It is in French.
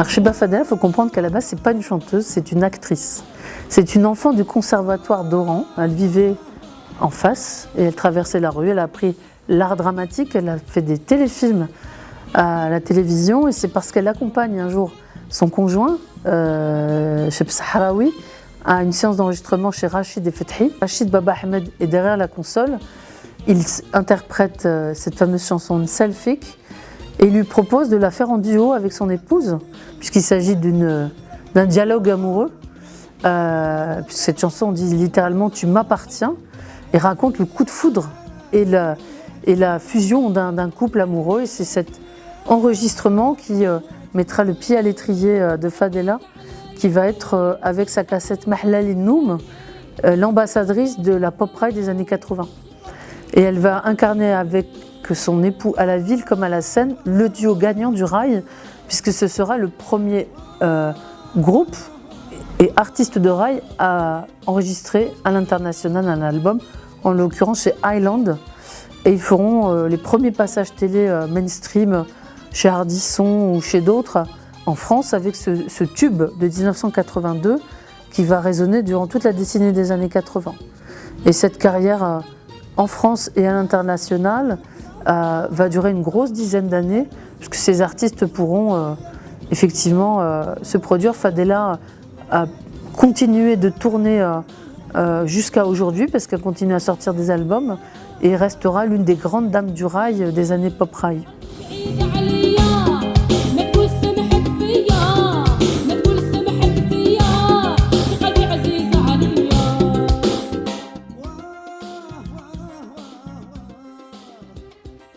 Alors Cheba Fadela, il faut comprendre qu'à la base, ce n'est pas une chanteuse, c'est une actrice. C'est une enfant du conservatoire d'Oran. Elle vivait en face et elle traversait la rue. Elle a appris l'art dramatique, elle a fait des téléfilms à la télévision et c'est parce qu'elle accompagne un jour son conjoint, Cheb Sahraoui, à une séance d'enregistrement chez Rachid et Fethi. Rachid Baba Ahmed est derrière la console. Il interprète cette fameuse chanson Selfik et il lui propose de la faire en duo avec son épouse, puisqu'il s'agit d'un dialogue amoureux. Puisque cette chanson dit littéralement « Tu m'appartiens » et raconte le coup de foudre et la fusion d'un couple amoureux. Et c'est cet enregistrement qui mettra le pied à l'étrier de Fadela, qui va être avec sa cassette Mahlal Noum, l'ambassadrice de la pop rail des années 80. Et elle va incarner avec son époux à la ville comme à la scène le duo gagnant du rail, puisque ce sera le premier groupe et artiste de rail à enregistrer à l'international un album, en l'occurrence chez Island. Et ils feront les premiers passages télé mainstream chez Ardisson ou chez d'autres en France avec ce tube de 1982 qui va résonner durant toute la décennie des années 80. Et cette carrière en France et à l'international va durer une grosse dizaine d'années, puisque ces artistes pourront effectivement se produire. Fadela a continué de tourner jusqu'à aujourd'hui, parce qu'elle continue à sortir des albums et restera l'une des grandes dames du rail des années pop rail.